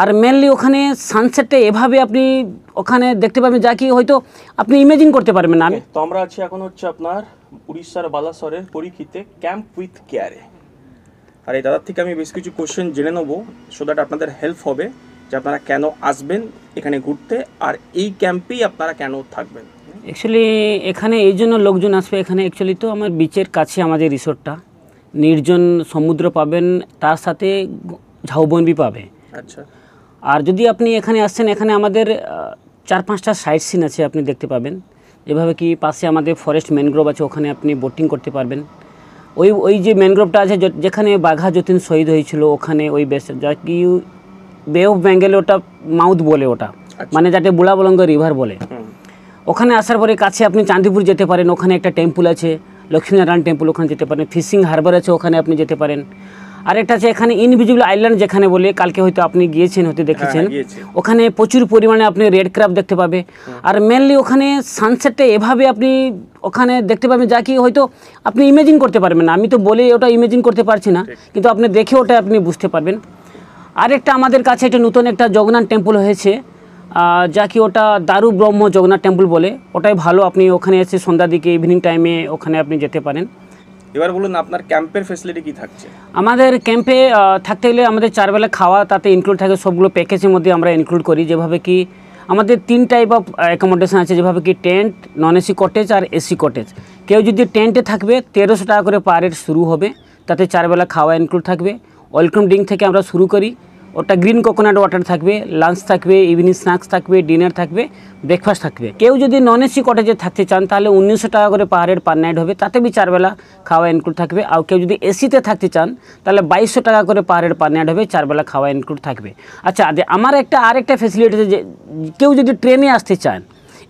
আর mainly ওখানে সানসেটটা এভাবে আপনি ওখানে দেখতে পাবেন যা কি হয়তো আপনি ইমেজিন করতে পারবেন না। তো আমরা আছি এখন হচ্ছে আপনার উড়িষ্যার বালাসরের পরীক্ষিতে ক্যাম্প উইথ কেয়ারে। আর এই দাদার থেকে আমি বেশ কিছু কোশ্চেন জেনে নেবো, সো দ্যাট আপনাদের হেল্প হবে যে আপনারা কেন আসবেন এখানে ঘুরতে, আর এই ক্যাম্পেই আপনারা কেন থাকবেন। অ্যাকচুয়ালি এখানে এই জন্য লোকজন আসবে, এখানে অ্যাকচুয়ালি তো আমার বিচের কাছে আমাদের রিসোর্টটা, নির্জন সমুদ্র পাবেন, তার সাথে ঝাউবনবি পাবে। আচ্ছা। আর যদি আপনি এখানে আসছেন, এখানে আমাদের 4-5টা সাইট সিন আছে আপনি দেখতে পাবেন, যেভাবে কি পাশে আমাদের ফরেস্ট ম্যানগ্রোভ আছে, ওখানে আপনি বোটিং করতে পারবেন। ওই যে ম্যানগ্রোভটা আছে যেখানে বাঘা যতীন শহীদ হয়েছিল, ওখানে ওই বেশ যা কি বে অফ বেঙ্গলে ওটা মাউথ বলে, ওটা মানে যাতে বুড়াবলঙ্গ রিভার বলে। ওখানে আসার পরে কাছে আপনি চাঁদিপুর যেতে পারেন, ওখানে একটা টেম্পল আছে লক্ষ্মীনারায়ণ টেম্পল, ওখানে যেতে পারেন। ফিশিং হারবার আছে, ওখানে আপনি যেতে পারেন। আরেকটা আছে এখানে ইনভিজিবল আইল্যান্ড যেখানে বলে, কালকে হয়তো আপনি গিয়েছেন, হয়তো দেখেছেন, ওখানে প্রচুর পরিমাণে আপনি রেড ক্র্যাব দেখতে পাবে। আর মেনলি ওখানে সানসেটটা এভাবে আপনি ওখানে দেখতে পাবেন যা কি হয়তো আপনি ইমেজিন করতে পারবেন না। আমি তো বলে ওটা ইমেজিন করতে পারছি না, কিন্তু আপনি দেখে ওটা আপনি বুঝতে পারবেন। আরেকটা আমাদের কাছে একটা নতুন একটা জগন্নাথ টেম্পল হয়েছে, যা কি ওটা দারু ব্রহ্ম জগন্নাথ টেম্পল বলে, ওটাই ভালো। আপনি ওখানে এসে সন্ধ্যার দিকে ইভিনিং টাইমে ওখানে আপনি যেতে পারেন। এবার বলুন আপনার ক্যাম্পের ফ্যাসিলিটি কি থাকছে? আমাদের ক্যাম্পে থাকতে গেলে আমাদের 4 বেলা খাওয়া তাতে ইনক্লুড থাকে, সবগুলো প্যাকেজের মধ্যে আমরা ইনক্লুড করি। যেভাবে কি আমাদের 3 টাইপ অফ অ্যাকোমোডেশন আছে, যেভাবে কি টেন্ট, নন এসি কটেজ আর এসি কটেজ। কেউ যদি টেন্টে থাকবে 1300 টাকা করে পার হেড শুরু হবে, তাতে 4 বেলা খাওয়া ইনক্লুড থাকবে। ওয়েলকাম ড্রিঙ্ক থেকে আমরা শুরু করি, ওটা গ্রিন কোকোনাট ওয়াটার থাকবে, লাঞ্চ থাকবে, ইভিনিং স্ন্যাক্স থাকবে, ডিনার থাকবে, ব্রেকফাস্ট থাকবে। কেউ যদি নন এসি কটেজে থাকতে চান তাহলে 1900 টাকা করে পার হেড পার নাইট হবে, তাতে বি 4 বেলা খাওয়া ইনক্লুড থাকবে। আর কেউ যদি এসিতে থাকতে চান তাহলে 2200 টাকা করে পার হেড পার নাইট হবে, 4 বেলা খাওয়া ইনক্লুড থাকবে। আচ্ছা, আমার আরেকটা ফ্যাসিলিটি আছে, যে কেউ যদি ট্রেনে আসতে চান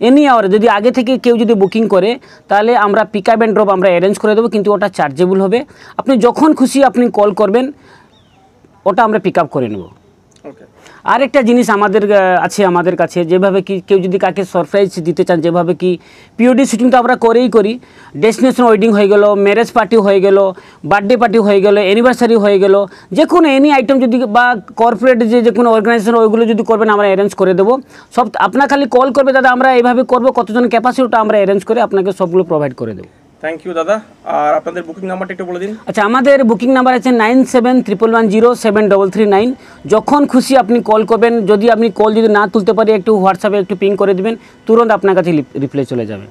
এনি আওয়ারে, যদি আগে থেকে কেউ যদি বুকিং করে তাহলে আমরা পিক আপ অ্যান্ড ড্রপ আমরা অ্যারেঞ্জ করে দেবো, কিন্তু ওটা চার্জেবল হবে। আপনি যখন খুশি আপনি কল করবেন, ওটা আমরা পিক আপ করে নেব। আরেকটা জিনিস আমাদের কাছে, যেভাবে কি কেউ যদি কাকে সারপ্রাইজ দিতে চান, যেভাবে কি পিওডি শুটিং তো আমরা করি, ডেস্টিনেশন ওয়েডিং হয়ে গেল, ম্যারেজ পার্টি হয়ে গেল, বার্থডে পার্টি হয়ে গেল, অ্যানিভার্সারি হয়ে গেল, যে কোনো এনি আইটেম যদি বা কর্পোরেট যে কোনো অর্গানাইজেশন ওইগুলো যদি করবেন আমরা অ্যারেঞ্জ করে দেবো সব। আপনার খালি কল করবে, দাদা আমরা এইভাবে করবো, কতজন ক্যাপাসিটি ওটা আমরা অ্যারেঞ্জ করে আপনাকে সবগুলো প্রোভাইড করে দেবো। থ্যাংক ইউ দাদা। আর আপনাদের বুকিং নাম্বারটা একটু বলে দিন। আচ্ছা, আমাদের বুকিং নাম্বার আছে 9711073339। যখন খুশি আপনি কল করবেন, যদি আপনি কল যদি না তুলতে পারি একটু হোয়াটসঅ্যাপে একটু পিং করে দেবেন, তুরন্ত আপনার কাছে রিপ্লাই চলে যাবে।